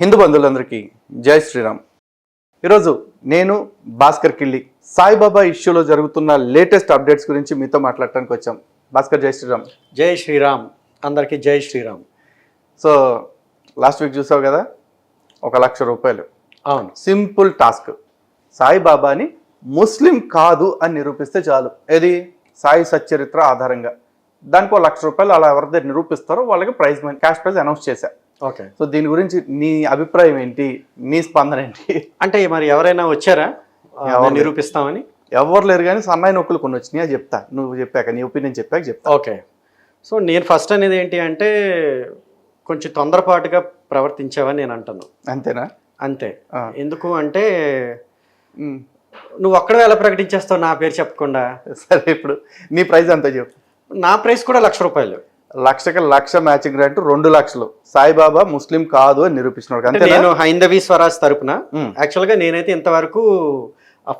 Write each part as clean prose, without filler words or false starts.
హిందూ బంధువులందరికీ జై శ్రీరామ్. ఈరోజు నేను భాస్కర్ కిల్లి సాయిబాబా ఇష్యూలో జరుగుతున్న లేటెస్ట్ అప్డేట్స్ గురించి మీతో మాట్లాడటానికి వచ్చాం. భాస్కర్, జై శ్రీరామ్. జై శ్రీరామ్, అందరికీ జై శ్రీరామ్. సో లాస్ట్ వీక్ చూసావు కదా, 1,00,000 రూపాయలు. అవును, సింపుల్ టాస్క్. సాయిబాబాని ముస్లిం కాదు అని నిరూపిస్తే చాలు. ఏది? సాయి సచ్చరిత్ర ఆధారంగా దానికి 1,00,000 రూపాయలు అలా ఎవరైతే నిరూపిస్తారో వాళ్ళకి prize money, cash prize announce చేశా. ఓకే. సో దీని గురించి నీ అభిప్రాయం ఏంటి, నీ స్పందన ఏంటి? అంటే మరి ఎవరైనా వచ్చారా నిరూపిస్తామని? ఎవరు లేరు, కానీ సన్నాయి నొక్కులు కొన్ని వచ్చినాయి. అది చెప్తా, నువ్వు చెప్పాక నీ ఒపీనియన్ చెప్పాక చెప్తా. ఓకే. సో నేను ఫస్ట్ అనేది ఏంటి అంటే, కొంచెం తొందరపాటుగా ప్రవర్తించావని నేను అంటాను. అంతేనా? అంతే. ఎందుకు అంటే నువ్వు ఒక్కడే ఎలా ప్రకటించేస్తావు నా పేరు చెప్పకుండా? సరే, ఇప్పుడు నీ ప్రైజ్ అంతా చెప్పు. నా ప్రైస్ కూడా 1,00,000 రూపాయలు. 1,00,000 మ్యాచింగ్ గ్రాంట్ 2,00,000. సాయిబాబా ముస్లిం కాదు అని నిరూపిస్తున్నాడు. నేను హైందవీ స్వరాజ్ తరపున యాక్చువల్గా నేనైతే ఇంతవరకు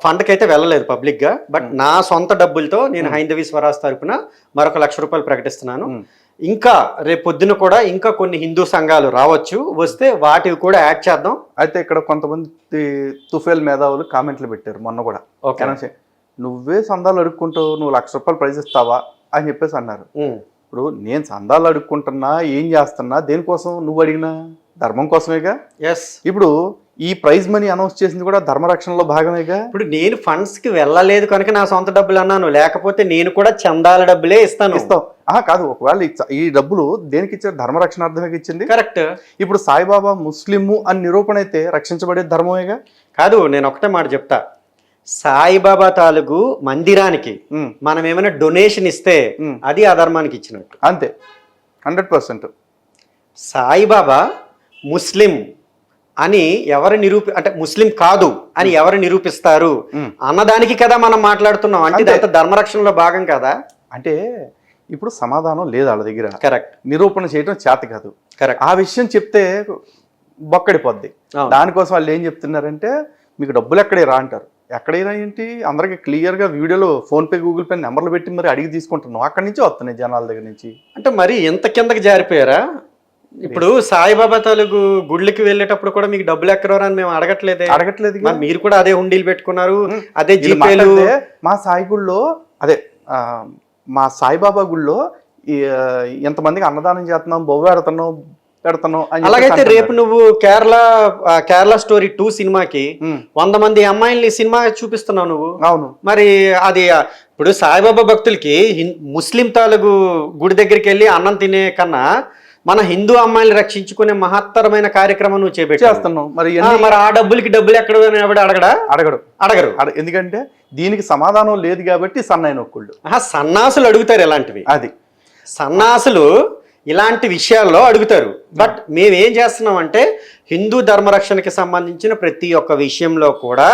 ఫండ్కి అయితే వెళ్ళలేదు పబ్లిక్ గా, బట్ నా సొంత డబ్బులతో నేను హైందవీ స్వరాజ్ తరపున మరొక 1,00,000 రూపాయలు ప్రకటిస్తున్నాను. ఇంకా రేపు పొద్దున కూడా ఇంకా కొన్ని హిందూ సంఘాలు రావచ్చు, వస్తే వాటివి కూడా యాడ్ చేద్దాం. అయితే ఇక్కడ కొంతమంది తుఫేల్ మేధావులు కామెంట్లు పెట్టారు మొన్న కూడా. నువ్వే సందాలు అడుక్కుంటావు, నువ్వు 1,00,000 రూపాయలు ప్రైజ్ ఇస్తావా అని చెప్పేసి అన్నారు. ఇప్పుడు నేను సందాలు అడుక్కుంటున్నా, ఏం చేస్తున్నా, దేనికోసం? నువ్వు అడిగినా ధర్మం కోసమేగా. ఎస్. ఇప్పుడు ఈ ప్రైజ్ మనీ అనౌన్స్ చేసింది కూడా ధర్మరక్షణలో భాగమేగా. ఇప్పుడు నేను ఫండ్స్ కి వెళ్ళలేదు కనుక నా సొంత డబ్బులు అన్నాను, లేకపోతే నేను కూడా చందాల డబ్బులే ఇస్తాను. ఇస్తావు? కాదు, ఒకవేళ ఈ డబ్బులు దేనికి ఇచ్చారు? ధర్మరక్షణార్థమే ఇచ్చింది. కరెక్ట్. ఇప్పుడు సాయిబాబా ముస్లిము అని నిరూపణ అయితే రక్షించబడే ధర్మమేగా. కాదు, నేను ఒకటే మాట చెప్తా. సాయిబాబా తాలూకు మందిరానికి మనం ఏమైనా డొనేషన్ ఇస్తే అది ఆ ధర్మానికి ఇచ్చినట్టు. అంతే, 100%. సాయిబాబా ముస్లిం అని ఎవరు అంటే ముస్లిం కాదు అని ఎవరు నిరూపిస్తారు అన్నదానికి కదా మనం మాట్లాడుతున్నాం. అంటే ఇదంతా ధర్మరక్షణలో భాగం కదా. అంటే ఇప్పుడు సమాధానం లేదు వాళ్ళ దగ్గర. కరెక్ట్. నిరూపణ చేయడం చేత కాదు. కరెక్ట్. ఆ విషయం చెప్తే బొక్కడిపోద్ది. దానికోసం వాళ్ళు ఏం చెప్తున్నారంటే, మీకు డబ్బులు ఎక్కడే రా అంటారు. ఎక్కడైనా ఏంటి, అందరికి క్లియర్గా వీడియోలో ఫోన్పే, గూగుల్ పే నెంబర్లు పెట్టి మరి అడిగి తీసుకుంటున్నాం. అక్కడి నుంచి వస్తున్నాయి జనాల దగ్గర నుంచి. అంటే మరి ఎంత కిందకి జారిపోయారా? ఇప్పుడు సాయిబాబా తాలూకు గుళ్ళకి వెళ్ళేటప్పుడు కూడా మీకు డబ్బులు ఎక్కడరా అని మేము అడగట్లేదు. మీరు కూడా అదే హుండీలు పెట్టుకున్నారు, అదే జీపేలు. మా సాయి గుళ్ళో, అదే మా సాయిబాబా గుళ్ళో ఎంతమందికి అన్నదానం చేస్తున్నాం, బొవ్వ పెడతాను. అలాగైతే రేపు నువ్వు కేరళ స్టోరీ 2 సినిమాకి 100 మంది అమ్మాయిల్ని సినిమా చూపిస్తున్నావు నువ్వు. అవును. మరి అది ఇప్పుడు సాయిబాబా భక్తులకి ముస్లిం తాలూకు గుడి దగ్గరికి వెళ్ళి అన్నం తినే కన్నా మన హిందూ అమ్మాయిని రక్షించుకునే మహత్తరమైన కార్యక్రమం నువ్వు చేస్తున్నావు. మరి ఆ డబ్బులు ఎక్కడ అడగరు. ఎందుకంటే దీనికి సమాధానం లేదు కాబట్టి సన్నాయి నొక్కుళ్ళు. సన్నాసులు అడుగుతారు ఇలాంటివి. అది సన్నాసులు ఇలాంటి విషయాల్లో అడుగుతారు. బట్ మేమేం చేస్తున్నాం అంటే, హిందూ ధర్మరక్షణకి సంబంధించిన ప్రతి ఒక్క విషయంలో కూడా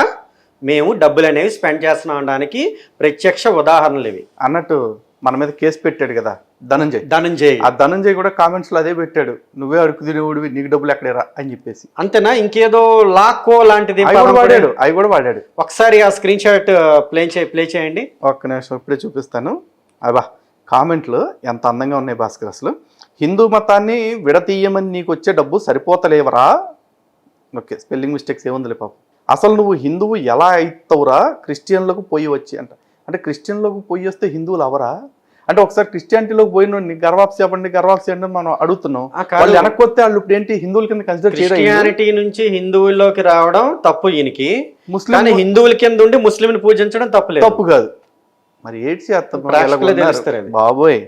మేము డబ్బులు అనేవి స్పెండ్ చేస్తున్నాం అనడానికి ప్రత్యక్ష ఉదాహరణలు ఇవి. అన్నట్టు మన మీద కేసు పెట్టాడు కదా ధనంజయ్. ఆ ధనంజయ్ కూడా కామెంట్స్ లో అదే పెట్టాడు, నువ్వే అడుగు తినేవాడివి, నీకు డబ్బులు ఎక్కడేరా అని చెప్పేసి. అంతేనా? ఇంకేదో లాక్కో లాంటిది అవి కూడా వాడాడు. ఒకసారి ఆ స్క్రీన్ షాట్ ప్లే చేయండి. ఒక్క నిమిషం, ఇప్పుడే చూపిస్తాను. అబ్బా, కామెంట్లు ఎంత అందంగా ఉన్నాయి భాస్కర్. అసలు హిందూ మతాన్ని విడతీయమని నీకు వచ్చే డబ్బు సరిపోతలేవరా? ఓకే, స్పెల్లింగ్ మిస్టేక్స్ ఏముందిలే పాపం. అసలు నువ్వు హిందువు ఎలా అవుతావురా? క్రిస్టియన్లకు పోయి వచ్చి అంటే క్రిస్టియన్లకు పోయి వస్తే హిందువులు అవరా? అంటే ఒకసారి క్రిస్టియానిటీలోకి పోయిన గర్వాప్సి చెప్పండి మనం అడుగుతున్నాం. వాళ్ళు వెనక్కి వస్తే వాళ్ళు ఇప్పుడు ఏంటి హిందువుల కింద కన్సిడర్ చేయడం? క్రిస్టియానిటీ నుంచి హిందువుల్లోకి రావడం తప్పు ఈయనకి, ముస్లిం హిందువుల కింద ఉండి ముస్లింని పూజించడం తప్పు కాదు. మరి ఏడ్చి చేస్తాం బాబోయ్.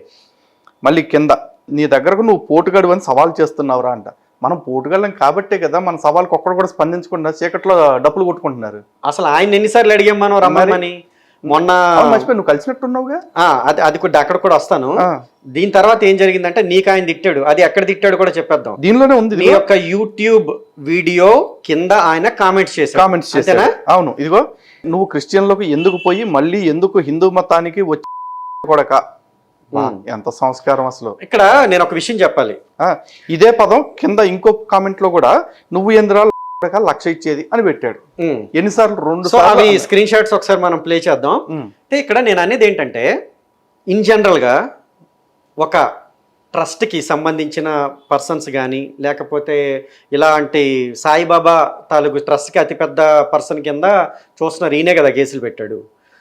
మళ్ళీ కింద నీ దగ్గరకు నువ్వు పోటుగాడు అని సవాల్ చేస్తున్నావురా అంట. మనం పోటుగాళ్ళం కాబట్టే కదా మన సవాల్కి ఒక్కడు కూడా స్పందించకుండా చీకట్లో డప్పులు కొట్టుకుంటున్నారు. అసలు ఆయన ఎన్నిసార్లు అడిగాం మనం రమ్మని. మొన్న మర్చిపోయి నువ్వు కలిసినట్టున్నావుగా. అది కూడా అక్కడ కూడా వస్తాను. దీని తర్వాత ఏం జరిగిందంటే, నీకు ఆయన తిట్టాడు, అది ఎక్కడ తిట్టాడు కూడా చెప్పేద్దాం. దీనిలోనే ఉంది. నీ యొక్క యూట్యూబ్ వీడియో కింద ఆయన కామెంట్స్ చేశారు. అవును, ఇదిగో నువ్వు క్రిస్టియన్లకు ఎందుకు పోయి మళ్ళీ ఎందుకు హిందూ మతానికి వచ్చి ఎంత సంస్కారం అసలు. ఇక్కడ నేను ఒక విషయం చెప్పాలి. ఇదే పదం కింద ఇంకో కామెంట్ లో కూడా నువ్వు ఎందరాలు 1,00,000 ఇచ్చేది అని పెట్టాడు. ఎన్నిసార్లు? 2 సార్లు. స్క్రీన్ షాట్స్ ఒకసారి మనం ప్లే చేద్దాం. అంటే ఇక్కడ నేను అనేది ఏంటంటే, ఇన్ జనరల్ గా ఒక ట్రస్ట్కి సంబంధించిన పర్సన్స్ కానీ లేకపోతే ఇలాంటి సాయిబాబా తాలూకు ట్రస్ట్కి అతిపెద్ద పర్సన్ కింద చూస్తున్నారు, ఈయనే కదా కేసులు పెట్టాడు.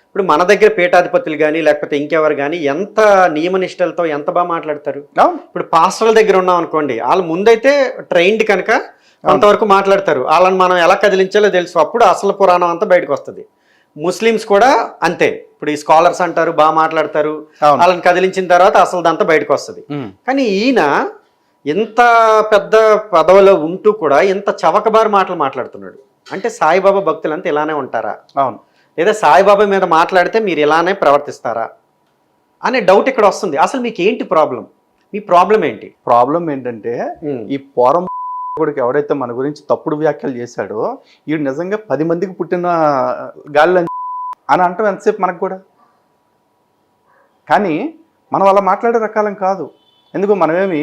ఇప్పుడు మన దగ్గర పీఠాధిపతులు కానీ లేకపోతే ఇంకెవరు కానీ ఎంత నియమనిష్టలతో ఎంత బాగా మాట్లాడతారు. ఇప్పుడు పాస్టర్ల దగ్గర ఉన్నాం అనుకోండి, వాళ్ళు ముందైతే ట్రైన్డ్ కనుక కొంతవరకు మాట్లాడతారు, వాళ్ళని మనం ఎలా కదిలించాలో తెలుసు, అప్పుడు అసలు పురాణం అంతా బయటకు వస్తుంది. ముస్లిమ్స్ కూడా అంతే, ఇప్పుడు ఈ స్కాలర్స్ అంటారు బాగా మాట్లాడతారు, వాళ్ళని కదిలించిన తర్వాత అసలు దంతా బయటకు వస్తుంది. కానీ ఈయన ఎంత పెద్ద పదవిలో ఉంటూ కూడా ఎంత చవకబారు మాటలు మాట్లాడుతున్నాడు. అంటే సాయిబాబా భక్తులంతా ఇలానే ఉంటారా, అవును, లేదా సాయిబాబా మీద మాట్లాడితే మీరు ఇలానే ప్రవర్తిస్తారా అనే డౌట్ ఇక్కడ వస్తుంది. అసలు మీకు ఏంటి ప్రాబ్లం, మీ ప్రాబ్లం ఏంటి? ప్రాబ్లం ఏంటంటే ఈ పోరం కొడుకు ఎవడైతే మన గురించి తప్పుడు వ్యాఖ్యలు చేశాడో వీడు నిజంగా 10 మందికి పుట్టిన గాలి అని అంటాం ఎంతసేపు మనకు కూడా. కానీ మనం అలా మాట్లాడే రకాలం కాదు. ఎందుకు మనమేమి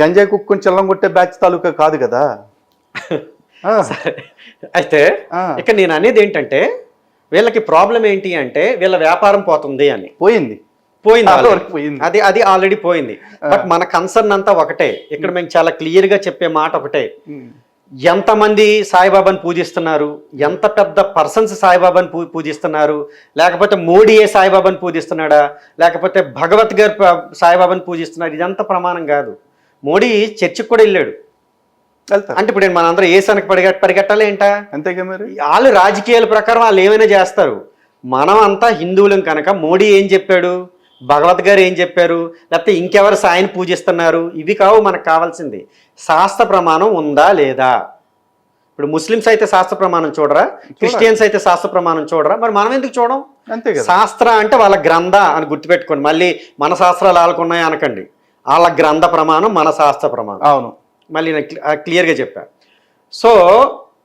గంజాయి కుక్కుని చిల్లం కొట్టే బ్యాచ్ తాలూకా కాదు కదా. అయితే ఇక నేను అనేది ఏంటంటే వీళ్ళకి ప్రాబ్లం ఏంటి అంటే వీళ్ళ వ్యాపారం పోతుంది అని. పోయింది అది అది ఆల్రెడీ పోయింది. బట్ మన కన్సర్న్ అంతా ఒకటే. ఇక్కడ మేము చాలా క్లియర్ గా చెప్పే మాట ఒకటే, ఎంతమంది సాయిబాబాని పూజిస్తున్నారు, ఎంత పెద్ద పర్సన్స్ సాయిబాబాని పూజిస్తున్నారు, లేకపోతే మోడీయే సాయిబాబాని పూజిస్తున్నాడా, లేకపోతే భగవత్ గారు సాయిబాబాని పూజిస్తున్నారు, ఇదంతా ప్రమాణం కాదు. మోడీ చర్చికి కూడా వెళ్ళాడు. అంటే ఇప్పుడు నేను మనందరం ఏ సనకి పరిగెట్టాలి ఏంటా? అంతేగా మరి. వాళ్ళు రాజకీయాల ప్రకారం వాళ్ళు ఏమైనా చేస్తారు. మనం అంతా హిందువులం కనుక మోడీ ఏం చెప్పాడు, భగవత్ గారు ఏం చెప్పారు, లేకపోతే ఇంకెవరు సాయిని పూజిస్తున్నారు, ఇవి కావు మనకు కావాల్సింది. శాస్త్ర ప్రమాణం ఉందా లేదా? ఇప్పుడు ముస్లిమ్స్ అయితే శాస్త్ర ప్రమాణం చూడరా, క్రిస్టియన్స్ అయితే శాస్త్ర ప్రమాణం చూడరా, మరి మనం ఎందుకు చూడం? అంతే. శాస్త్ర అంటే వాళ్ళ గ్రంథ అని గుర్తుపెట్టుకోండి. మళ్ళీ మన శాస్త్రాలు వాళ్ళకున్నాయి అనకండి. వాళ్ళ గ్రంథ ప్రమాణం మన శాస్త్ర ప్రమాణం. అవును, మళ్ళీ నేను క్లియర్గా చెప్పా. సో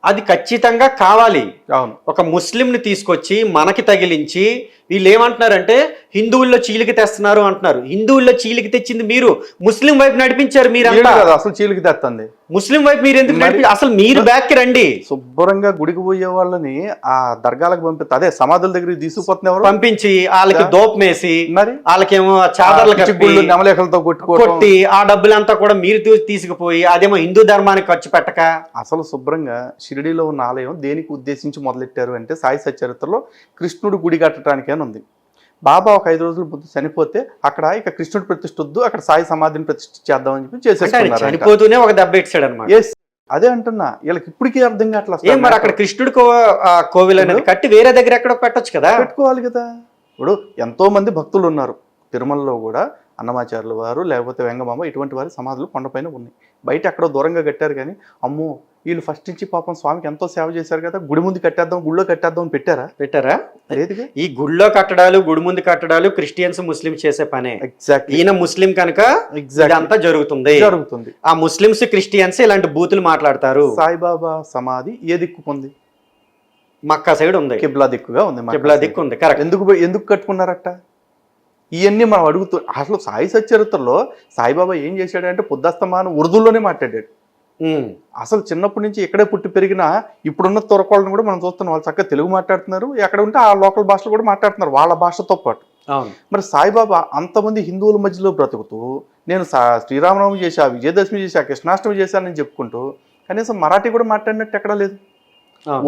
అది ఖచ్చితంగా కావాలి. అవును. ఒక ముస్లింని తీసుకొచ్చి మనకి తగిలించి వీళ్ళు ఏమంటున్నారంటే హిందువుల్లో చీలిక తెస్తున్నారు అంటున్నారు. హిందువుల్లో చీలిక తెచ్చింది మీరు, ముస్లిం వైపు నడిపించారు మీరంతా. అసలు చీలిక తెస్తుంది ముస్లిం వైపు మీరు ఎందుకు అసలు మీరు బ్యాక్ కి రండి. శుభ్రంగా గుడికి పోయే వాళ్ళని ఆ దర్గాలకు పంపిస్తే అదే సమాధుల దగ్గరికి తీసుకుపోతున్నారు, పంపించి వాళ్ళకి దోపమేసి మరి వాళ్ళకేమో చాదర్లు నెమలేకలతో కొట్టి ఆ డబ్బులంతా కూడా మీరు తీసుకుపోయి అదేమో హిందూ ధర్మానికి ఖర్చు పెట్టక. అసలు శుభ్రంగా షిరిడీలో ఉన్న ఆలయం దేనికి ఉద్దేశించి మొదలెట్టారు అంటే సాయి సచరిత్రలో కృష్ణుడు గుడి కట్టడానికి ఉంది. బాబా ఒక 5 రోజుల ముందు చనిపోతే అక్కడ ఇక కృష్ణుడు ప్రతిష్ఠ వద్దు, అక్కడ సాయి సమాధిని ప్రతిష్ఠ చేద్దామని చెప్పి చేసేసుకున్నారు. చనిపోతూనే ఒక దెబ్బ ఇచ్చాడు అనమాట. అదే అంటున్నా, వీళ్ళకి ఇప్పటికీ అర్థం కావట్లా. మరి అక్కడ కృష్ణుడు కోవిల్ అనేది కట్టి వేరే దగ్గర ఎక్కడో పెట్టొచ్చు కదా, పెట్టుకోవాలి కదా. ఇప్పుడు ఎంతో మంది భక్తులు ఉన్నారు తిరుమలలో కూడా, అన్నమాచార్యుల వారు లేకపోతే వెంగమామ ఇటువంటి వారి సమాధులు కొండపైన ఉన్నాయి. బయట ఎక్కడో దూరంగా కట్టారు కానీ అమ్మో వీళ్ళు ఫస్ట్ నుంచి పాపం స్వామికి ఎంతో సేవ చేశారు కదా, గుడి ముందు కట్టేద్దాం గుళ్ళో కట్టేద్దాం అని పెట్టారా? లేదుగా. ఈ గుళ్ళో కట్టడాలు గుడి ముందు కట్టడాలు క్రిస్టియన్స్ ముస్లిమ్స్ చేసే పనే. ఎగ్జాక్ట్లీ. ఈయన ముస్లిం కనుక ఇదంతా జరుగుతుంది. ఆ ముస్లిమ్స్ క్రిస్టియన్స్ ఇలాంటి బూతులు మాట్లాడతారు. సాయిబాబా సమాధి ఏ దిక్కు ఉంది? మక్కా సైడ్ ఉంది, కిబ్లా దిక్కుగా ఉంది. కిబ్లా దిక్కు ఉంది. కరెక్ట్. ఎందుకు కట్టుకున్నారట? ఇవన్నీ మనం అడుగుతూ అసలు సాయి సచరిత్రలో సాయిబాబా ఏం చేశాడంటే పొద్దస్తమానం ఉర్దూలోనే మాట్లాడాడు. అసలు చిన్నప్పటి నుంచి ఇక్కడే పుట్టి పెరిగిన ఇప్పుడున్న తొరకోళ్ళని కూడా మనం చూస్తున్నాం, వాళ్ళు చక్కగా తెలుగు మాట్లాడుతున్నారు, ఎక్కడ ఉంటే ఆ లోకల్ భాషలో కూడా మాట్లాడుతున్నారు వాళ్ళ భాషతో పాటు. మరి సాయిబాబా అంతమంది హిందువుల మధ్యలో బ్రతుకుతూ నేను శ్రీరామనవమి చేశా, విజయదశమి చేశా, కృష్ణాష్టమి చేశానని చెప్పుకుంటూ కనీసం మరాఠీ కూడా మాట్లాడినట్టు ఎక్కడా లేదు.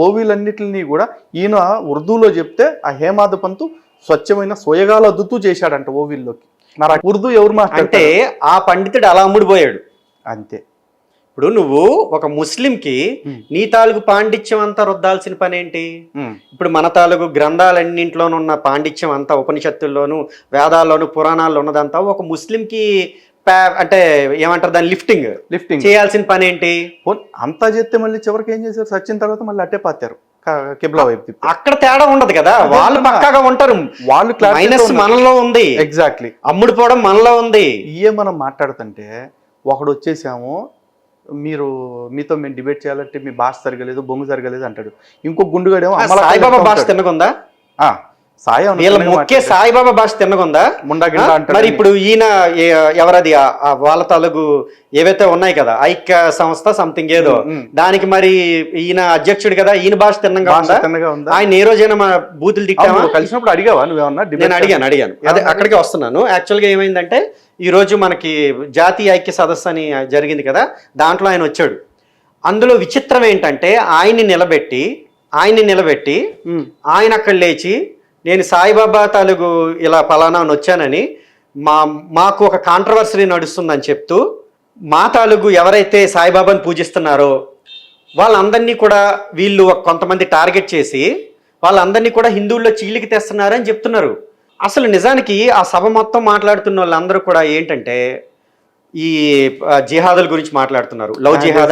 ఓవీలన్నిటిని కూడా ఈయన ఉర్దూలో చెప్తే ఆ హేమాద్ పంతు స్వచ్ఛమైన సోయగాలు అద్దుతూ చేశాడంట ఓవీల్లోకి. మరి ఉర్దూ ఎవరు మాట్లాడితే ఆ పండితుడు అలా అమ్ముడిపోయాడు అంతే. ఇప్పుడు నువ్వు ఒక ముస్లింకి నీ తాలూకు పాండిత్యం అంతా రుద్దాల్సిన పని ఏంటి? ఇప్పుడు మన తాలూకు గ్రంథాలన్నింటిలోనూ ఉన్న పాండిత్యం అంతా ఉపనిషత్తుల్లోను వేదాల్లోను పురాణాల్లో ఉన్నదంతా ఒక ముస్లింకి అంటే ఏమంటారు దాన్ని లిఫ్టింగ్ చేయాల్సిన పని ఏంటి? అంతా చేస్తే మళ్ళీ చివరికి ఏం చేశారు, సచ్చిన తర్వాత మళ్ళీ అట్టే పాతారు కిబ్లా వైపు. అక్కడ తేడా ఉండదు కదా, వాళ్ళు పక్కాగా ఉంటారు. వాళ్ళు మైనస్ మనలో ఉంది. ఎగ్జాక్ట్లీ. అమ్ముడు పోవడం మనలో ఉంది. ఇయే మనం మాట్లాడుతుంటే ఒకడు వచ్చేసాము మీతో మేము డిబేట్ చేయాలంటే మీ భాష జరగలేదు, బొంగు జరగలేదు అంటాడు. ఇంకో గుండుగాడేమో సాయిబాబా భాష తిన్నగుందా? సాయి ఏమన్నా వీళ్ళ తిన్నగా మొక్కే సాయిబాబా భాష తిన్నగుందా? ముండాగిండా అంటాడు. మరి ఇప్పుడు ఈయన ఎవరది వాళ్ళ తాలూకు ఏవైతే ఉన్నాయి కదా, ఐక్య సంస్థ సంథింగ్ ఏదో, దానికి మరి ఈయన అధ్యక్షుడు కదా, ఈయన భాష తిన్నగా ఉందా? ఆయన ఏ రోజైనా మా బూతులు తిట్టామా? కలిసినప్పుడు అడిగావా నువ్వేమన్నా? నేను అడిగాను. అదే అక్కడికే వస్తున్నాను. యాక్చువల్గా ఏమైందంటే ఈ రోజు మనకి జాతీయ ఐక్య సదస్సు అని జరిగింది కదా, దాంట్లో ఆయన వచ్చాడు. అందులో విచిత్రం ఏంటంటే ఆయన్ని నిలబెట్టి ఆయన అక్కడ లేచి నేను సాయిబాబా తాలూకు ఇలా ఫలానా వచ్చానని మాకు ఒక కాంట్రవర్సరీ నడుస్తుందని చెప్తూ మా తాలూకు ఎవరైతే సాయిబాబాని పూజిస్తున్నారో వాళ్ళందరినీ కూడా వీళ్ళు కొంతమంది టార్గెట్ చేసి వాళ్ళందరినీ కూడా హిందువుల్లో చీలికి తెస్తున్నారని చెప్తున్నారు. అసలు నిజానికి ఆ సభ మొత్తం మాట్లాడుతున్న వాళ్ళందరూ కూడా ఏంటంటే ఈ జిహాదుల గురించి మాట్లాడుతున్నారు. లవ్ జిహాద్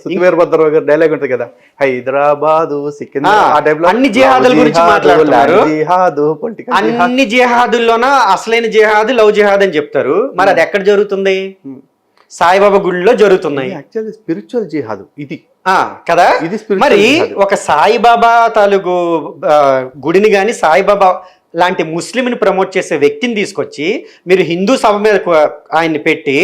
సుఖవీరభద్రరావు గారి డైలాగ్ ఉంటుంది కదా, హైదరాబాదు అన్ని జిహాదుల గురించి మాట్లాడుతున్నారు. అన్ని జిహాదుల్లోన అసలైన జిహాద్ లవ్ జిహాద్ అని చెప్తారు. మరి అది ఎక్కడ జరుగుతుంది? సాయిబాబా గుడిలో జరుగుతున్నాయి. యాక్చువల్లీ స్పిరిచువల్ జిహాద్ ఇది కదా. మరి ఒక సాయిబాబా తాలూకు గుడిని గాని సాయిబాబా లాంటి ముస్లింని ప్రమోట్ చేసే వ్యక్తిని తీసుకొచ్చి మీరు హిందూ సభ మీద ఆయన్ని పెట్టి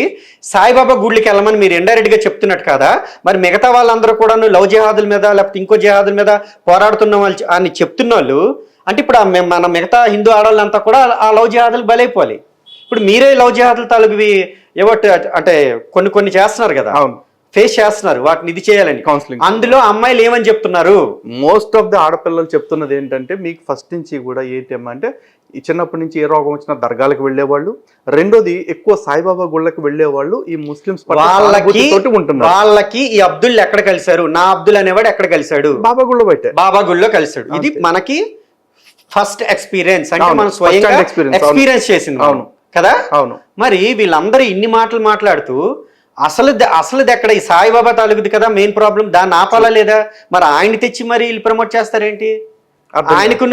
సాయిబాబా గుడికి వెళ్ళమని మీరు ఇండైరెక్ట్గా చెప్తున్నట్టు కదా. మరి మిగతా వాళ్ళందరూ కూడా లవ్ జిహాదుల మీద లేకపోతే ఇంకో జిహాదుల మీద పోరాడుతున్న వాళ్ళు అని చెప్తున్న వాళ్ళు అంటే ఇప్పుడు మన మిగతా హిందూ ఆడవాళ్ళంతా కూడా ఆ లవ్ జిహాదులు బలైపోవాలి. ఇప్పుడు మీరే లవ్ జిహాదుల తాలూకువి ఏవో అంటే కొన్ని చేస్తున్నారు కదా, ఫేస్ చేస్తున్నారు, వాటిని ఇది చేయాలని కౌన్సిలింగ్. అందులో అమ్మాయిలు ఏమని చెప్తున్నారు? మోస్ట్ ఆఫ్ ది ఆడపిల్లలు చెప్తున్నది ఏంటంటే మీకు ఫస్ట్ నుంచి కూడా ఏంటంటే ఈ చిన్నప్పటి నుంచి ఏ రోగం వచ్చినా దర్గాలకు వెళ్ళేవాళ్ళు, రెండోది ఎక్కువ సాయిబాబా గుళ్ళకి వెళ్ళేవాళ్ళు ఈ ముస్లిమ్స్ వాళ్ళకి ఈ అబ్దుల్ ఎక్కడ కలిశారు? నా అబ్దుల్ అనేవాడు ఎక్కడ కలిశాడు? బాబా గుళ్ళో బయట బాబా గుళ్ళో కలిశాడు. ఇది మనకి ఫస్ట్ ఎక్స్పీరియన్స్, అంటే మనం స్వయంగా ఎక్స్పీరియన్స్ చేసింది. అవును కదా. అవును. మరి వీళ్ళందరూ ఇన్ని మాటలు మాట్లాడుతూ అసలుది ఎక్కడ? ఈ సాయిబాబా తాలూకుది కదా మెయిన్ ప్రాబ్లం, దాన్ని ఆపాలా లేదా? మరి ఆయన తెచ్చి మరి వీళ్ళు ప్రమోట్ చేస్తారేంటి? ఆయనకు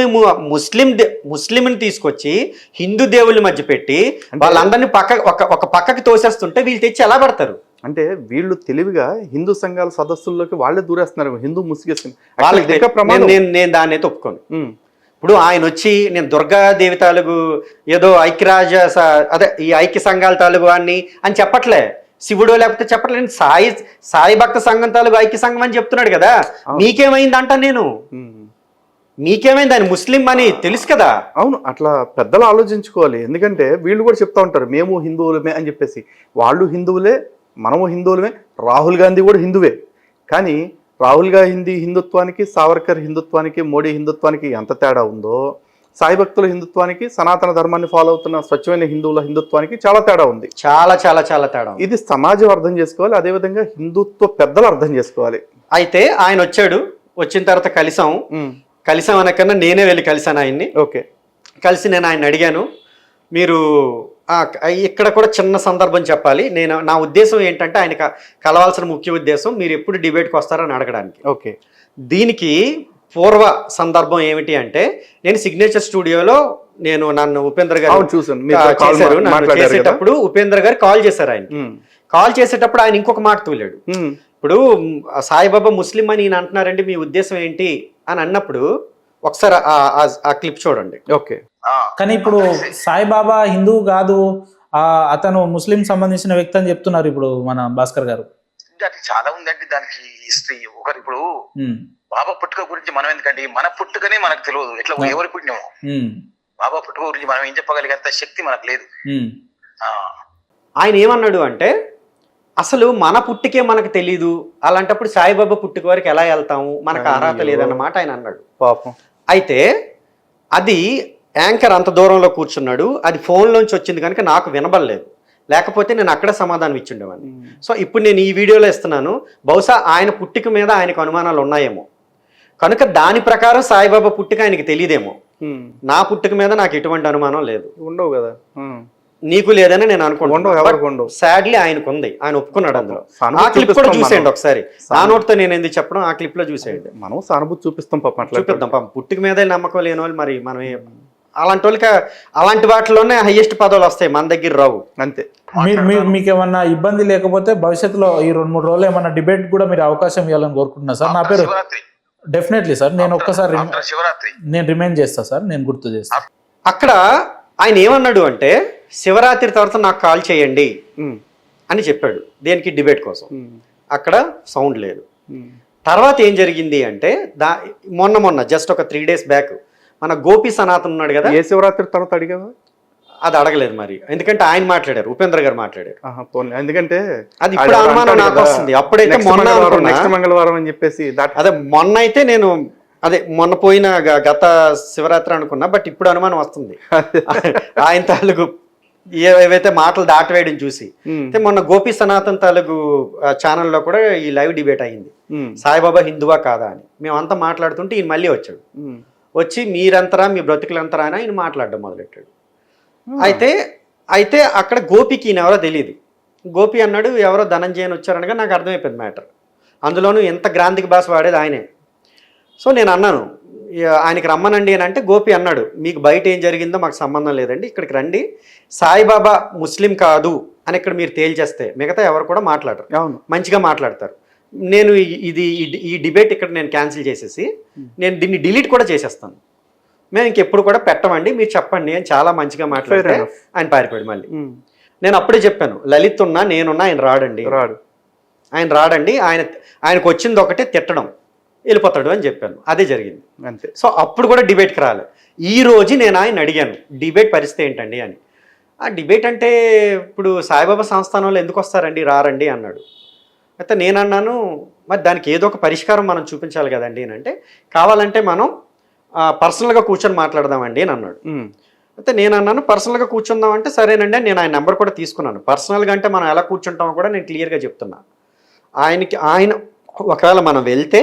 ముస్లింని తీసుకొచ్చి హిందూ దేవుళ్ళ మధ్య పెట్టి వాళ్ళందరినీ ఒక పక్కకి తోసేస్తుంటే వీళ్ళు తెచ్చి ఎలా పడతారు? అంటే వీళ్ళు తెలివిగా హిందూ సంఘాల సదస్సుల్లోకి వాళ్ళే దూరేస్తున్నారు. హిందూ ముసుగేస్తుంది. నేను దాన్ని అయితే ఒప్పుకోను. ఇప్పుడు ఆయన వచ్చి నేను దుర్గాదేవి తాలూకు ఏదో ఐక్యరాజ్య అదే ఈ ఐక్య సంఘాల తాలూకు అని చెప్పట్లే, శివుడు లేకపోతే చెప్పట్లేదు, సాయి భక్త సంఘం తాలూకు ఐక్య సంఘం అని చెప్తున్నాడు కదా. మీకేమైందంట? మీకేమైంది? ఆయన ముస్లిం అని తెలుసు కదా. అవును, అట్లా పెద్దలు ఆలోచించుకోవాలి. ఎందుకంటే వీళ్ళు కూడా చెప్తా ఉంటారు మేము హిందువులమే అని చెప్పేసి. వాళ్ళు హిందువులే, మనము హిందువులమే, రాహుల్ గాంధీ కూడా హిందువే. కానీ రాహుల్ గాంధీ హిందుత్వానికి, సావర్కర్ హిందుత్వానికి, మోడీ హిందుత్వానికి ఎంత తేడా ఉందో, సాయి భక్తుల హిందుత్వానికి, సనాతన ధర్మాన్ని ఫాలో అవుతున్న స్వచ్ఛమైన హిందువుల హిందుత్వానికి చాలా తేడా ఉంది. చాలా చాలా చాలా తేడా. ఇది సమాజం అర్థం చేసుకోవాలి, అదేవిధంగా హిందుత్వ పెద్దలు అర్థం చేసుకోవాలి. అయితే ఆయన వచ్చాడు, వచ్చిన తర్వాత కలిసాం అనకన్నా నేనే వెళ్ళి కలిసాను ఆయన్ని. ఓకే. కలిసి నేను ఆయన అడిగాను, మీరు ఇక్కడ కూడా చిన్న సందర్భం చెప్పాలి. నా ఉద్దేశం ఏంటంటే ఆయన కలవాల్సిన ముఖ్య ఉద్దేశం మీరు ఎప్పుడు డిబేట్కి వస్తారని అడగడానికి. ఓకే. దీనికి పూర్వ సందర్భం ఏమిటి అంటే నేను సిగ్నేచర్ స్టూడియోలో నన్ను ఉపేంద్ర గారు చేసేటప్పుడు ఉపేంద్ర గారు కాల్ చేశారు. ఆయన కాల్ చేసేటప్పుడు ఆయన ఇంకొక మాట తూలాడు. ఇప్పుడు సాయిబాబా ముస్లిం అని ఈయన అంటున్నారండి, మీ ఉద్దేశం ఏంటి అని అన్నప్పుడు ఒకసారి ఆ క్లిప్ చూడండి. ఓకే. కానీ ఇప్పుడు సాయిబాబా హిందువు కాదు, అతను ముస్లిం సంబంధించిన వ్యక్తి అని చెప్తున్నారు ఇప్పుడు మన భాస్కర్ గారు. చాలా ఉందండి దానికి హిస్టరీ. ఒకరు ఇప్పుడు బాబా పుట్టుక గురించి మనం ఎందుకండి, మన పుట్టుకనే మనకు తెలియదు, ఎట్లా ఎవరి పుణ్యమో. బాబా పుట్టుక గురించి మనం ఏం చెప్పగలిగేంత శక్తి మనకు లేదు. ఆయన ఏమన్నాడు అంటే అసలు మన పుట్టుకే మనకు తెలీదు, అలాంటప్పుడు సాయిబాబా పుట్టుక వరకు ఎలా వెళ్తాము, మనకు అర్హత లేదన్నమాట ఆయన అన్నాడు. పాపం. అయితే అది యాంకర్ అంత దూరంలో కూర్చున్నాడు, అది ఫోన్లోంచి వచ్చింది కనుక నాకు వినబడలేదు, లేకపోతే నేను అక్కడే సమాధానం ఇచ్చిండేవాడిని. సో ఇప్పుడు నేను ఈ వీడియోలో ఇస్తున్నాను. బహుశా ఆయన పుట్టుక మీద ఆయనకు అనుమానాలు ఉన్నాయేమో కనుక దాని ప్రకారం సాయిబాబా పుట్టుక ఆయనకి తెలియదేమో. నా పుట్టుక మీద నాకు ఎటువంటి అనుమానం లేదు. ఉండవు కదా, నీకు లేదని నేను అనుకుంటున్నాను. సాడ్లీ ఆయనకు ఉంది, ఆయన ఒప్పుకున్నాడు. అందులో ఆ క్లిప్ కూడా చూసేయండి ఒకసారి. నా నోటితో నేను ఎందుకు చెప్పడం, ఆ క్లిప్ లో చూసేయండి. మనం సానుభూతి చూపిస్తాం, చూపిద్దాం. పాపం పుట్టుక మీద నమ్మకం లేని వాళ్ళు మరి మనం అలాంటి వాళ్ళకి అలాంటి వాటిలోనే హైయెస్ట్ పదవులు వస్తాయి, మన దగ్గర రావు. అంతే. మీకు ఏమన్నా ఇబ్బంది లేకపోతే భవిష్యత్తులో ఈ 2-3 రోజులు ఏమన్నా డిబేట్ కూడా మీరు అవకాశం ఇవ్వాలని కోరుకుంటున్నా సార్. నా పేరు డెఫినెట్లీ సార్, నేను ఒక్కసారి ఆఫ్టర్ శివరాత్రి నేను రిమైండ్ చేస్తా సార్, నేను గుర్తు చేస్తా. అక్కడ ఆయన ఏమన్నాడు అంటే శివరాత్రి తర్వాత నాకు కాల్ చేయండి అని చెప్పాడు. దేనికి? డిబేట్ కోసం. అక్కడ సౌండ్ లేదు. తర్వాత ఏం జరిగింది అంటే మొన్న జస్ట్ ఒక 3 days బ్యాక్ మన గోపి సనాతన్ ఉన్నాడు కదా, ఏ శివరాత్రి తర్వాత అడిగావా? అది అడగలేదు మరి, ఎందుకంటే ఆయన మాట్లాడారు, ఉపేంద్ర గారు మాట్లాడారు. ఎందుకంటే అది ఇప్పుడు అనుమానం నాకు వస్తుంది. అప్పుడైతే నెక్స్ట్ మంగళవారం అని చెప్పేసి అదే మొన్న అయితే నేను మొన్న పోయిన గత శివరాత్రి అనుకున్నా, బట్ ఇప్పుడు అనుమానం వస్తుంది ఆయన తాలూకు ఏవైతే మాటలు దాటవేయడం చూసి. అయితే మొన్న గోపి సనాతన్ తాలూకు ఛానల్లో కూడా ఈ లైవ్ డిబేట్ అయింది, సాయిబాబా హిందువా కాదా అని. మేమంతా మాట్లాడుతుంటే ఈయన మళ్ళీ వచ్చాడు. వచ్చి మీరంతరా మీ బ్రతుకులంతరా అని ఆయన మాట్లాడడం మొదలెట్టాడు. అయితే అక్కడ గోపికి ఈయన ఎవరో తెలియదు. గోపి అన్నాడు ఎవరో ధనంజయన్ వచ్చారనగా నాకు అర్థమైపోయింది మ్యాటర్. అందులోనూ ఎంత గ్రాంధిక భాష వాడేది ఆయనే. సో నేను అన్నాను ఆయనకి రమ్మనండి అని అంటే గోపి అన్నాడు మీకు బయట ఏం జరిగిందో మాకు సంబంధం లేదండి, ఇక్కడికి రండి, సాయిబాబా ముస్లిం కాదు అని ఇక్కడ మీరు తేల్చేస్తే మిగతా ఎవరు కూడా మాట్లాడరు, మంచిగా మాట్లాడతారు. నేను ఈ డిబేట్ ఇక్కడ నేను క్యాన్సిల్ చేసేసి నేను దీన్ని డిలీట్ కూడా చేసేస్తాను, మేము ఇంకెప్పుడు కూడా పెట్టమండి, మీరు చెప్పండి అని చాలా మంచిగా మాట్లాడారు. ఆయన పారిపోయాడు మళ్ళీ. నేను అప్పుడే చెప్పాను లలిత్ ఉన్నా నేనున్నా ఆయన ఆయన రాడండి, ఆయనకు వచ్చింది ఒకటే తిట్టడం, వెళ్ళిపోతాడు అని చెప్పాను. అదే జరిగింది అంతే. సో అప్పుడు కూడా డిబేట్కి రాలేదు. ఈ రోజు నేను ఆయన అడిగాను డిబేట్ పరిస్థితి ఏంటండి అని. ఆ డిబేట్ అంటే ఇప్పుడు సాయిబాబా సంస్థానంలో ఎందుకు వస్తారండి, రారండి అన్నాడు. అయితే నేను అన్నాను మరి దానికి ఏదో ఒక పరిష్కారం మనం చూపించాలి కదండి అని అంటే కావాలంటే మనం పర్సనల్గా కూర్చొని మాట్లాడదామండి అని అన్నాడు. అయితే నేను అన్నాను పర్సనల్గా కూర్చుందాం అంటే సరేనండి, నేను ఆయన నెంబర్ కూడా తీసుకున్నాను. పర్సనల్గా అంటే మనం ఎలా కూర్చుంటామో కూడా నేను క్లియర్గా చెప్తున్నా. ఆయన ఒకవేళ మనం వెళ్తే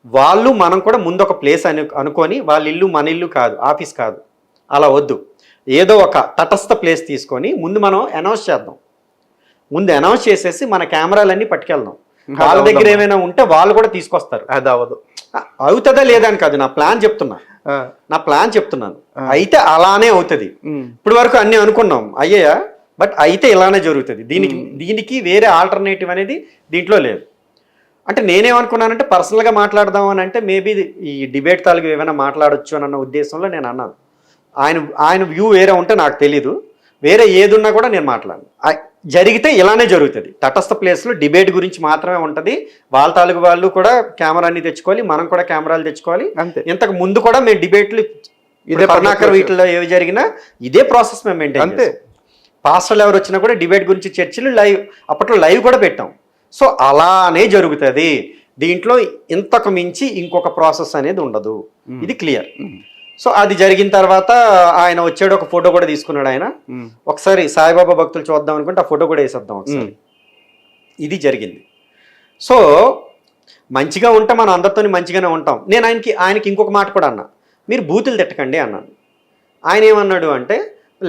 వాళ్ళు మనం కూడా ముందు ఒక ప్లేస్ అనుకొని వాళ్ళ ఇల్లు మన ఇల్లు కాదు, ఆఫీస్ కాదు, అలా వద్దు, ఏదో ఒక తటస్థ ప్లేస్ తీసుకొని ముందు మనం అనౌన్స్ చేద్దాం. ముందు అనౌన్స్ చేసేసి మన కెమెరాలన్నీ పట్టుకెళ్దాం. వాళ్ళ దగ్గర ఏమైనా ఉంటే వాళ్ళు కూడా తీసుకొస్తారు. అది అవ్వదు, అవుతుందా లేదా అని కాదు, నా ప్లాన్ చెప్తున్నాను. అయితే అలానే అవుతుంది. ఇప్పుడు వరకు అన్ని అనుకున్నాం అయ్యా, బట్ అయితే ఇలానే జరుగుతుంది. దీనికి వేరే ఆల్టర్నేటివ్ అనేది దీంట్లో లేదు. అంటే నేనేమనుకున్నానంటే పర్సనల్గా మాట్లాడదాం అని అంటే మేబీ ఈ డిబేట్ తాలూకు ఏమైనా మాట్లాడొచ్చు అన్న ఉద్దేశంలో నేను అన్నాను. ఆయన వ్యూ వేరే ఉంటే నాకు తెలీదు, వేరే ఏదున్నా కూడా నేను మాట్లాడను. జరిగితే ఇలానే జరుగుతుంది. తటస్థ ప్లేస్లో డిబేట్ గురించి మాత్రమే ఉంటుంది. వాళ్ళ తాలూకు వాళ్ళు కూడా కెమెరా అన్ని తెచ్చుకోవాలి, మనం కూడా కెమెరాలు తెచ్చుకోవాలి. ఇంతకు ముందు కూడా మేము డిబేట్లు కరుణాకర్ వీటిలో ఏవి జరిగినా ఇదే ప్రాసెస్ మేము మెయింటైన్ చేస్తాం. పాస్టర్లు ఎవరు వచ్చినా కూడా డిబేట్ గురించి చర్చలు లైవ్, అప్పట్లో లైవ్ కూడా పెట్టాం. సో అలానే జరుగుతుంది. దీంట్లో ఇంతకు మించి ఇంకొక ప్రాసెస్ అనేది ఉండదు. ఇది క్లియర్. సో అది జరిగిన తర్వాత ఆయన వచ్చాడు, ఒక ఫోటో కూడా తీసుకున్నాడు ఆయన. ఒకసారి సాయిబాబా భక్తులు చూద్దాం అనుకుంటే ఆ ఫోటో కూడా వేసేద్దాం ఒకసారి. ఇది జరిగింది. సో మంచిగా ఉంటే మనం అందరితో మంచిగానే ఉంటాం. నేను ఆయనకి ఇంకొక మాట కూడా అన్నా, మీరు బూతులు తిట్టకండి అన్నాను. ఆయన ఏమన్నాడు అంటే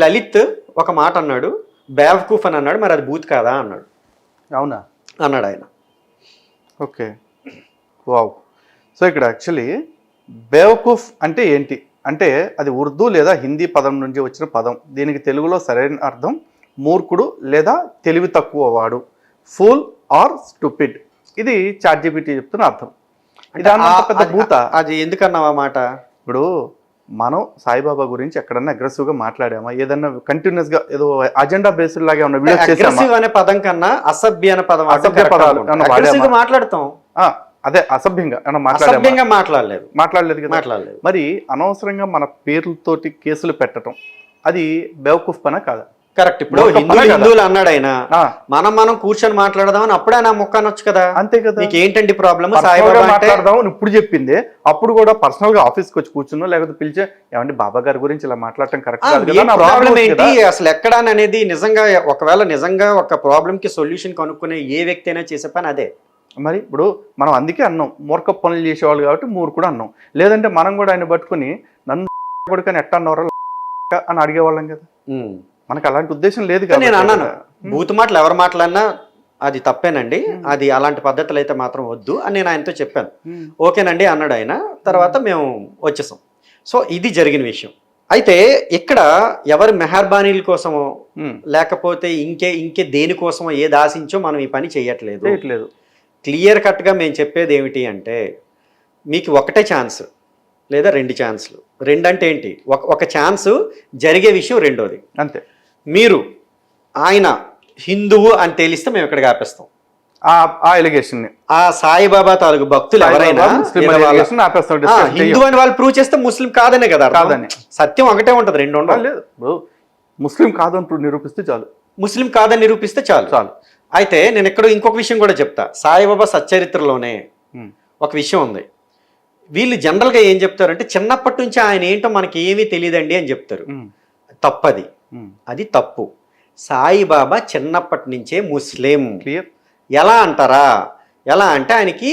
లలిత్ ఒక మాట అన్నాడు, బేవకూఫ్ అని అన్నాడు, మరి అది బూత్ కాదా అన్నాడు. అవునా అన్నాడు ఆయన. Okay, wow. సో ఇక్కడ యాక్చువల్లీ బేవకూఫ్ అంటే ఏంటి అంటే అది ఉర్దూ లేదా హిందీ పదం నుంచి వచ్చిన పదం. దీనికి తెలుగులో సరైన అర్థం మూర్ఖుడు లేదా తెలివి తక్కువ వాడు, ఫూల్ ఆర్ స్టూపిడ్. ఇది చాట్‌జిపిటి చెప్తున్న అర్థం. ఇది పెద్ద భూత. అది ఎందుకన్నావా మాట? ఇప్పుడు మనం సాయిబాబా గురించి ఎక్కడన్నా అగ్రెసివ్గా మాట్లాడామా, ఏదన్నా కంటిన్యూస్గా ఏదో అజెండా బేస్డ్ లాగా ఉన్న వీడియోస్ చేసామా? అనే పదం కన్నా అసభ్య అనే పదం, అసభ్య పదాలు మాట్లాడతాం. అదే అసభ్యంగా మాట్లాడలేదు కదా. మరి అనవసరంగా మన పేర్లతోటి కేసులు పెట్టడం అది బేవకూఫ్ పనా కాదా? కరెక్ట్. ఇప్పుడు హిందువులు అన్నాడు ఆయన, మనం కూర్చొని మాట్లాడదామని అప్పుడే నా మొక్క అనొచ్చు కదా. అంతే కదా. నీకు ఏంటండి ప్రాబ్లమ్? మాట్లాడదామని ఇప్పుడు చెప్పింది, అప్పుడు కూడా పర్సనల్ గా ఆఫీస్కి వచ్చి కూర్చున్నా లేకపోతే పిలిచే ఏమంటే బాబా గారి గురించి ఇలా మాట్లాడటం కరెక్ట్ ప్రాబ్లం ఏంటి అసలు ఎక్కడ అనేది నిజంగా ఒకవేళ నిజంగా ఒక ప్రాబ్లం కి సొల్యూషన్ కనుక్కునే ఏ వ్యక్తి అయినా చేసే పని అదే. మరి ఇప్పుడు మనం అందుకే అన్నాం మూర్ఖ పనులు చేసేవాళ్ళు కాబట్టి మూర్ఖుడు అన్నాం. లేదంటే మనం కూడా ఆయన పట్టుకుని నన్ను కొడుకని ఎట్ట అన్నవరా అని అడిగేవాళ్ళం కదా. మనకు అలాంటి ఉద్దేశం లేదు కదా. నేను అన్నాను బూతు మాటలు ఎవరు మాట్లాడినా అది తప్పేనండి, అది అలాంటి పద్ధతులు అయితే మాత్రం వద్దు అని నేను ఆయనతో చెప్పాను. ఓకేనండి అన్నాడు ఆయన. తర్వాత మేము వచ్చేసాం. సో ఇది జరిగిన విషయం. అయితే ఇక్కడ ఎవరి మెహర్బానీల కోసమో లేకపోతే ఇంకే దేనికోసమో ఏది ఆశించో మనం ఈ పని చేయట్లేదు. క్లియర్ కట్గా మేము చెప్పేది ఏమిటి అంటే మీకు ఒకటే ఛాన్స్ లేదా 2 ఛాన్స్లు. 2 అంటే ఏంటి, ఒక ఛాన్స్ జరిగే విషయం రెండోది. అంతే. మీరు ఆయన హిందువు అని తెలిస్తే మేము ఇక్కడికి ఆపేస్తాం ఆ ఎలిగేషన్. ఆ సాయిబాబా తాలూకు భక్తులు ఎవరైనా హిందూ అని వాళ్ళు ప్రూవ్ చేస్తే ముస్లిం కాదనే కదా కాదని. సత్యం ఒకటే ఉంటది, 2 ఉండవు. లేదు, ముస్లిం కాదని నిరూపిస్తే చాలు. ముస్లిం కాదని నిరూపిస్తే చాలు. అయితే నేను ఇక్కడ ఇంకొక విషయం కూడా చెప్తా. సాయిబాబా సచ్చరిత్రలోనే ఒక విషయం ఉంది. వీళ్ళు జనరల్గా ఏం చెప్తారంటే చిన్నప్పటి నుంచి ఆయన ఏంటో మనకి ఏమీ తెలియదండి అని చెప్తారు. తప్పది, అది తప్పు. సాయిబాబా చిన్నప్పటి నుంచే ముస్లిం. క్లియర్. ఎలా అంటారా, ఎలా అంటే ఆయనకి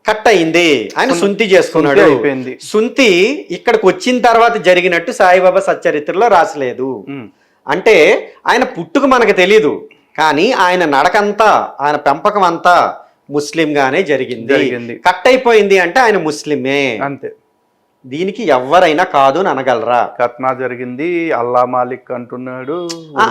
కట్ అయింది, ఆయన సుంతి చేసుకున్నాడు. సుంతి ఇక్కడికి వచ్చిన తర్వాత జరిగినట్టు సాయిబాబా సచ్చరిత్రలో రాసలేదు. అంటే ఆయన పుట్టుక మనకు తెలీదు, కానీ ఆయన నడకంతా, ఆయన పెంపకం అంతా ముస్లిం గానే జరిగింది. కట్ అయిపోయింది అంటే ఆయన ముస్లిమే, అంతే. దీనికి ఎవరైనా కాదు అని అనగలరా? కట్నా జరిగింది, అల్లా మాలిక్ అంటున్నాడు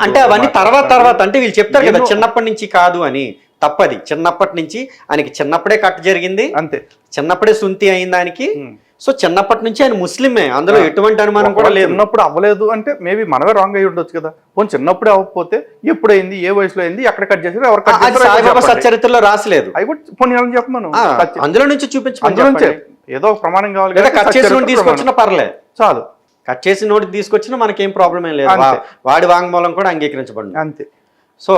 అంటే అవన్నీ తర్వాత అంటే వీళ్ళు చెప్తారు కదా చిన్నప్పటి నుంచి కాదు అని. తప్పది. చిన్నప్పటి నుంచి ఆయనకి చిన్నప్పుడే కట్ జరిగింది, అంతే. చిన్నప్పుడే సుంతి అయింది ఆయనకి. సో చిన్నప్పటి నుంచి ఆయన ముస్లిమే, అందులో ఎటువంటి అనుమానం కూడా లేదు. చిన్నప్పుడు అవ్వలేదు అంటే మేబీ మనమే రాంగ్ అయ్యి ఉండొచ్చు కదా. పోనీ చిన్నప్పుడే అవ్వకపోతే ఎప్పుడైంది, ఏ వయసులో అయింది, ఎక్కడ కట్ చేసారు, ఎవరు కట్ చేశారు, సాయిబాబా సచ్చరిత్రలో రాసలేదు. అవి కూడా పోనీ చెప్పమను, అందులో నుంచి చూపించమని. ఏదో ప్రమాణం కావాలి, కట్ చేసి నోటి తీసుకొచ్చినా పర్లేదు, చాలు. కట్ చేసి నోటి తీసుకొచ్చినా మనకేం ప్రాబ్లం ఏం లేదు, వాడి వాంగ్మూలం కూడా అంగీకరించబడింది, అంతే. సో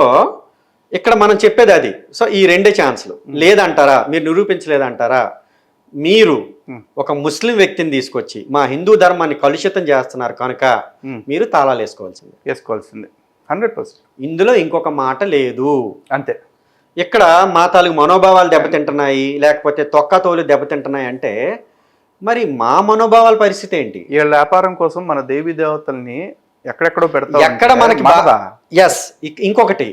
ఇక్కడ మనం చెప్పేది అది. సో ఈ 2 ఛాన్స్లు. లేదంటారా, మీరు నిరూపించలేదంటారా, మీరు ఒక ముస్లిం వ్యక్తిని తీసుకొచ్చి మా హిందూ ధర్మాన్ని కలుషితం చేస్తున్నారు కనుక మీరు తాళాలు వేసుకోవాల్సిందే. 100%. ఇందులో ఇంకొక మాట లేదు, అంతే. ఇక్కడ మా తాలూకు మనోభావాలు దెబ్బతింటున్నాయి, లేకపోతే తొక్కతోలు దెబ్బతింటున్నాయి అంటే మరి మా మనోభావాల పరిస్థితి ఏంటి? ఈ వ్యాపారం కోసం మన దేవీ దేవతల్ని ఎక్కడెక్కడో పెడతా, ఎక్కడ మనకి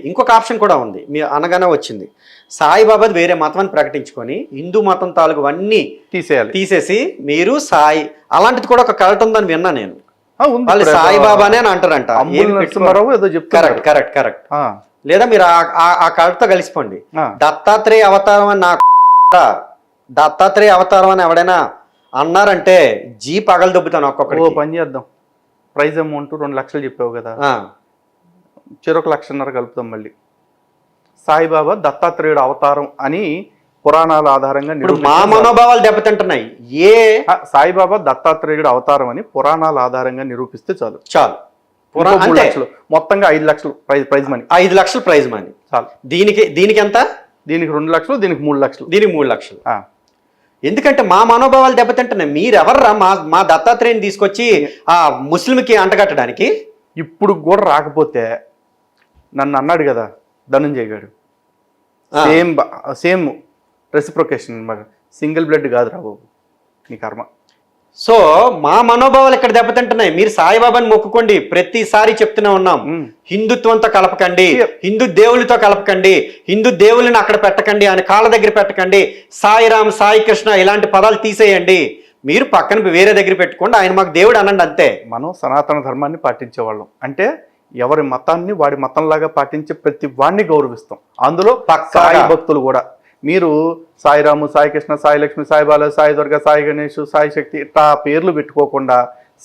ఇంకొక ఆప్షన్ కూడా ఉంది. మీ అనగానే వచ్చింది, సాయిబాబా వేరే మతం అని ప్రకటించుకొని హిందూ మతం తాలూకు అన్ని తీసేసి మీరు సాయి, అలాంటిది కూడా ఒక కరెక్ట్ ఉందని విన్నా నేను. వాళ్ళు సాయిబాబానే అని అంటారంట. కరెక్ట్. లేదా మీరు ఆ కరెక్ట్ తో కలిసిపోండి. దత్తాత్రేయ అవతారం అని దత్తాత్రేయ అవతారం అని ఎవడైనా అన్నారంటే జీ పగలు దొబ్బుతాను. ఒక్కొక్కటి పని చేద్దాం. ప్రైజ్ అమౌంట్ 2 లక్షలు చెప్పావు కదా, చెరొక 1.5 లక్షలు కలుపుతాం. మళ్ళీ సాయిబాబా దత్తాత్రేయుడు అవతారం అని పురాణాల ఆధారంగా మా మనోభావాలు దెబ్బతింటున్నాయి. సాయిబాబా దత్తాత్రేయుడు అవతారం అని పురాణాల ఆధారంగా నిరూపిస్తే చాలు. మొత్తంగా 5 లక్షలు ప్రైజ్ మనీ. 5 లక్షలు ప్రైజ్ మనీ చాలు. దీనికి ఎంత? దీనికి 2 లక్షలు, దీనికి 3 లక్షలు. దీనికి 3 లక్షలు. ఎందుకంటే మా మనోభావాలు దెబ్బతింటున్నాయి. మీరెవర్రా మా దత్తాత్రేయుని తీసుకొచ్చి ఆ ముస్లింకి అంటగట్టడానికి? ఇప్పుడు కూడా రాకపోతే నన్ను అన్నాడు కదా ధనంజయ్ గారు, సేమ్ రెసిప్రొకేషన్ అనమాట. సింగిల్ బ్లడ్ కాదు రా బాబు, నీ కర్మ. సో మా మనోభావాలు ఇక్కడ దెబ్బతింటున్నాయి. మీరు సాయిబాబాని మొక్కుకోండి, ప్రతిసారి చెప్తూనే ఉన్నాం. హిందుత్వంతో కలపకండి, హిందూ దేవుళ్ళతో కలపకండి, హిందూ దేవుళ్ళని అక్కడ పెట్టకండి, ఆయన కాళ్ళ దగ్గర పెట్టకండి, సాయిరామ్, సాయి కృష్ణ ఇలాంటి పదాలు తీసేయండి. మీరు పక్కన వేరే దగ్గర పెట్టుకోండి, ఆయన మాకు దేవుడు అనండి, అంతే. మనం సనాతన ధర్మాన్ని పాటించేవాళ్ళం. అంటే ఎవరి మతాన్ని వాడి మతంలాగా పాటించే ప్రతి వాడిని గౌరవిస్తాం. అందులో సాయి భక్తులు కూడా. మీరు సాయిరాము, సాయి కృష్ణ, సాయి లక్ష్మి, సాయి బాల, సాయి దుర్గా, సాయి గణేష్, సాయి శక్తి ఇట్లా పేర్లు పెట్టుకోకుండా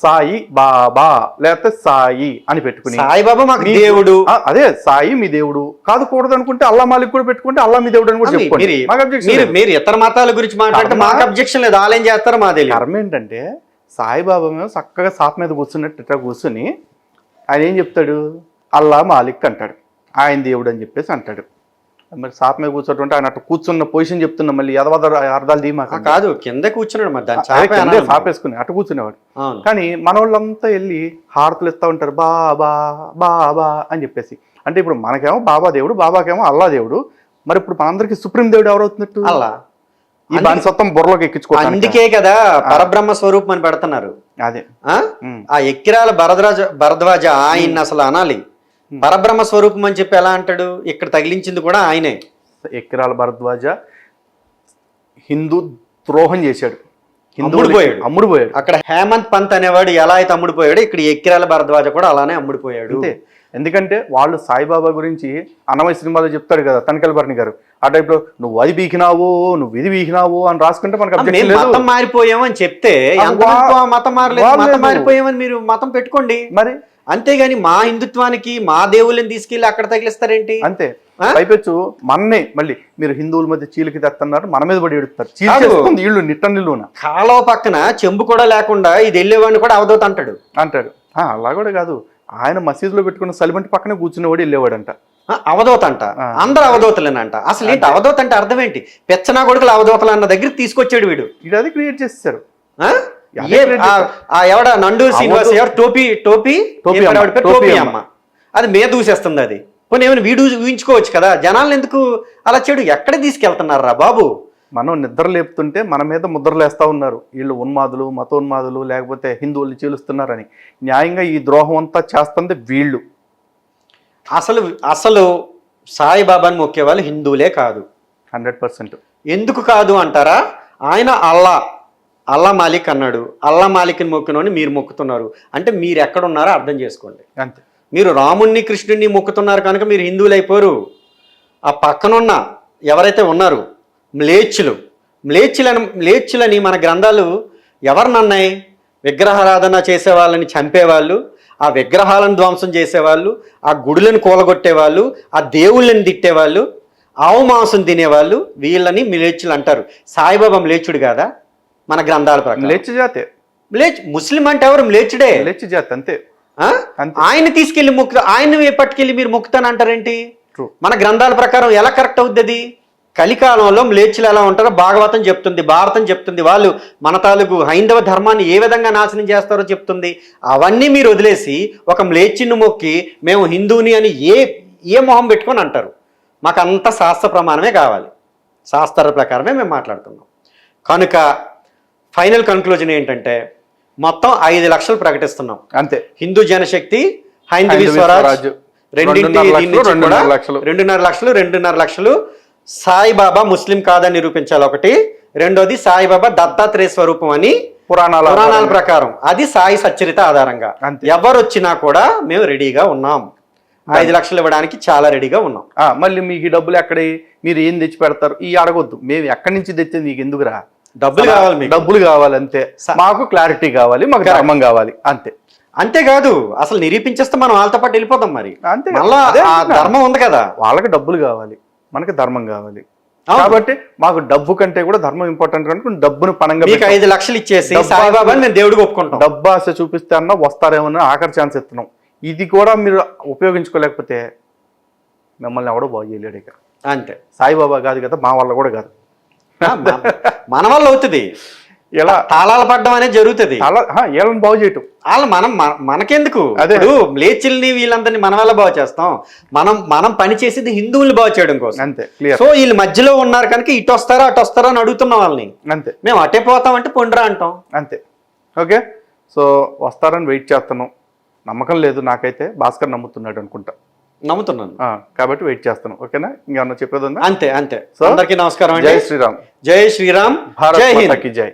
సాయి బాబా లేకపోతే సాయి అని పెట్టుకుని, సాయిబాబా మాకు దేవుడు, అదే సాయి మీ దేవుడు కాదు కూడదు అనుకుంటే అల్లా మాలిక్ కూడా పెట్టుకుంటే అల్లా మీ దేవుడు అని కూడా చెప్పుకోండి. మీరు ఇతర మతాల గురించి మాట్లాడితే మాకు అబ్జెక్షన్ లేదు, వాళ్ళు ఏం చేస్తారో మా తెలియదు. కర్మ ఏంటంటే సాయిబాబా మేము చక్కగా సాప్ మీద కూర్చున్నట్టు ఇట్లా కూర్చుని ఆయన ఏం చెప్తాడు, అల్లా మాలిక్ అంటాడు, ఆయన దేవుడు అని చెప్పేసి అంటాడు. మరి సాప్ మీద కూర్చోటంటే ఆయన అటు కూర్చున్న పొజిషన్ చెప్తున్నా, మళ్ళీ అర్థాలు ధీమా కాదు, కింద కూర్చున్నాడు, మరి సాపేసుకుని అటు కూర్చునేవాడు. కానీ మనోళ్ళంతా వెళ్ళి హారతులు ఇస్తా ఉంటారు బాబా బాబా అని చెప్పేసి. అంటే ఇప్పుడు మనకేమో బాబా దేవుడు, బాబాకేమో అల్లా దేవుడు. మరి ఇప్పుడు మనందరికి సుప్రీం దేవుడు ఎవరవుతున్నట్టు? అల్లా. ఈ బానిసత్వం బుర్రలోకి ఎక్కించుకోవాలి. అందుకే కదా పరబ్రహ్మ స్వరూపం అని పెడుతున్నారు. అదే ఆ ఎక్కిరాల భరద్వాజ ఆయన అసలు అనాలి పరబ్రహ్మ స్వరూపం అని చెప్పి ఎలా అంటాడు? ఇక్కడ తగిలించింది కూడా ఆయనే. ఎక్కిరాల భరద్వాజ హిందూ ద్రోహం చేశాడు, అమ్ముడుపోయాడు. అక్కడ హేమంత్ పంత్ అనేవాడు ఎలా అయితే అమ్ముడుపోయాడు, ఇక్కడ ఎక్కిరాల భరద్వాజ కూడా అలానే అమ్ముడుపోయాడు. ఎందుకంటే వాళ్ళు సాయిబాబా గురించి అన్నమయ్య సినిమాలో చెప్తాడు కదా తనకల్ భరణి గారు, ఆ టైప్లో నువ్వు అది బీకినావు నువ్వు ఇది బీకినావు అని రాసుకుంటే మనకు objection లేదు. మతం మారిపోయామని చెప్తే మతం మారలేదు, మతం మారిపోయామని మీరు మతం పెట్టుకోండి మరి, అంతేగాని మా హిందుత్వానికి మా దేవుళ్ళని తీసుకెళ్లి అక్కడ తగిలిస్తారేంటి? అంతే. పైపెచ్చు మన్నే మళ్ళీ మీరు హిందువుల మధ్య చీలికి తెస్తున్నారు, మన మీద పడి ఎడుతారు. చీలిస్తుంది ఇళ్ళు నిట్టనిల్లున కాలువ పక్కన చెంబు కూడా లేకుండా ఇది వెళ్ళేవాడిని కూడా అవధూత అంటాడు. అలా కూడా కాదు, ఆయన మసీదులో పెట్టుకున్న సలిబంటి పక్కనే కూర్చునేవాడు వెళ్ళేవాడంట. అవధూత అంట, అందరు అవధూతలేనంట. అసలు ఏంటి అవధూత అంటే అర్థం ఏంటి? పెచ్చనా కొడుకులు అవధూతలు అన్న దగ్గర తీసుకొచ్చాడు వీడు. ఇది అది క్రియేట్ చేసేసారు. ఎవడ నండూరు శ్రీనివాస్ ఎవరు టోపీ టోపీ టోపీ అమ్మ, అది మీద దూసేస్తుంది. అది పోనీ ఏమైనా వీడు ఊహించుకోవచ్చు కదా, జనాలను ఎందుకు అలా చెడు ఎక్కడ తీసుకెళ్తున్నారా బాబు? మనం నిద్ర లేపుతుంటే మన మీద ముద్రలేస్తా ఉన్నారు వీళ్ళు, ఉన్మాదులు మతోన్మాదులు లేకపోతే హిందువుల్ని చీలుస్తున్నారని. న్యాయంగా ఈ ద్రోహం అంతా చేస్తుంది వీళ్ళు. అసలు సాయిబాబాని మొక్కే వాళ్ళు హిందువులే కాదు. 100%. ఎందుకు కాదు అంటారా? ఆయన అల్లా మాలిక్ అన్నాడు, అల్లా మాలిక్ని మొక్కినోని మీరు మొక్కుతున్నారు అంటే మీరు ఎక్కడ ఉన్నారో అర్థం చేసుకోండి. అంతే. మీరు రాముణ్ణి కృష్ణుడిని మొక్కుతున్నారు కనుక మీరు హిందువులు అయిపోరు. ఆ పక్కనున్న ఎవరైతే ఉన్నారు మ్లేచ్చులని మన గ్రంథాలు ఎవరినన్నాయి? విగ్రహారాధన చేసే వాళ్ళని చంపేవాళ్ళు, ఆ విగ్రహాలను ధ్వంసం చేసేవాళ్ళు, ఆ గుడులను కూలగొట్టేవాళ్ళు, ఆ దేవుళ్ళని తిట్టేవాళ్ళు, ఆవు మాంసం తినేవాళ్ళు, వీళ్ళని మ్లేచ్చులు అంటారు. సాయిబాబా మ్లేచ్చుడు కాదా? మన గ్రంథాల ప్రకారం మ్లేచ్చు జాతే. ముస్లిం అంటే ఎవరు? మ్లేచ్చుడే, మ్లేచ్చు జాతి. అంతే. ఆయన తీసుకెళ్లి ఆయన పట్టుకెళ్ళి మీరు మొక్కుతానంటారేంటి? మన గ్రంథాల ప్రకారం ఎలా కరెక్ట్ అవుద్ది అది? కలికాలంలో మ్లేచ్చులు ఎలా ఉంటారో భాగవతం చెప్తుంది, భారతం చెప్తుంది. వాళ్ళు మన తాలూకు హైందవ ధర్మాన్ని ఏ విధంగా నాశనం చేస్తారో చెప్తుంది. అవన్నీ మీరు వదిలేసి ఒక మ్లేచ్చుని మొక్కి మేము హిందువుని అని ఏ మొహం పెట్టుకొని అంటారు? మాకు అంత శాస్త్ర ప్రమాణమే కావాలి, శాస్త్ర ప్రకారమే మేము మాట్లాడుతున్నాం. కనుక ఫైనల్ కన్క్లూజన్ ఏంటంటే మొత్తం 5 లక్షలు ప్రకటిస్తున్నాం. అంతే. హిందూ జనశక్తి, హైందవీ స్వరాజ్ రెండింటి 2.5 లక్షలు. సాయిబాబా ముస్లిం కాదని నిరూపించాలి ఒకటి. రెండోది సాయిబాబా దత్తాత్రేయ స్వరూపం అని పురాణాల ప్రకారం, అది సాయి సచ్చరిత ఆధారంగా. ఎవరు వచ్చినా కూడా మేము రెడీగా ఉన్నాం, 5 లక్షలు ఇవ్వడానికి చాలా రెడీగా ఉన్నాం. మళ్ళీ మీకు ఈ డబ్బులు ఎక్కడ, మీరు ఏం తెచ్చి పెడతారు ఈ అడగొద్దు. మేము ఎక్కడి నుంచి తెచ్చింది మీకు ఎందుకురా? డబ్బులు కావాలి, డబ్బులు కావాలి అంతే. మాకు క్లారిటీ కావాలి, మాకు ధర్మం కావాలి అంతే. అంతేకాదు అసలు నిరూపించేస్తే మనం వాళ్ళతో పాటు వెళ్ళిపోతాం. మరి అంతే, ధర్మం ఉంది కదా. వాళ్ళకి డబ్బులు కావాలి, మనకి ధర్మం కావాలి. కాబట్టి మాకు డబ్బు కంటే కూడా ధర్మం ఇంపార్టెంట్ కనుక డబ్బును పణంగా 5 లక్షలు ఇచ్చేసి సాయిబాబాని మేము దేవుడికి ఒప్పుకుంటాం. డబ్బు ఆశ చూపిస్తే అన్నా వస్తారేమన్నా ఆఖరి ఛాన్స్ ఇస్తున్నాం. ఇది కూడా మీరు ఉపయోగించుకోలేకపోతే మిమ్మల్ని ఎవడో బాగు చేయలేడు ఇక. అంతే. సాయిబాబా కాదు కదా, మా వల్ల కూడా కాదు, మన వల్ల అవుతుంది. ఎలా తాళాలు పడ్డం అనేది జరుగుతుంది, వీళ్ళని బాగు చేయటం. వాళ్ళు మనకెందుకు? మ్లేచ్చుల్ని వీళ్ళందరినీ మన వల్ల బాగు చేస్తాం. మనం పని చేసేది హిందువుల్ని బాగు చేయడం కోసం. అంతే. సో వీళ్ళు మధ్యలో ఉన్నారు కనుక ఇటు వస్తారా అటు వస్తారా అని అడుగుతున్నాం వాళ్ళని. అంతే. మేము అటే పోతామంటే పొండ్రా అంటాం. అంతే. ఓకే. సో వస్తారని వెయిట్ చేస్తున్నాం. నమ్మకం లేదు నాకైతే, భాస్కర్ నమ్ముతున్నాడు అనుకుంటా. నమ్ముతున్నాను కాబట్టి వెయిట్ చేస్తాను. ఓకేనా? ఇంకేమన్నా చెప్పేది ఉందా? అంతే. సో అందరికీ నమస్కారం. జై శ్రీరామ్. జై శ్రీరామ్. భారత్ మాతా కీ జై.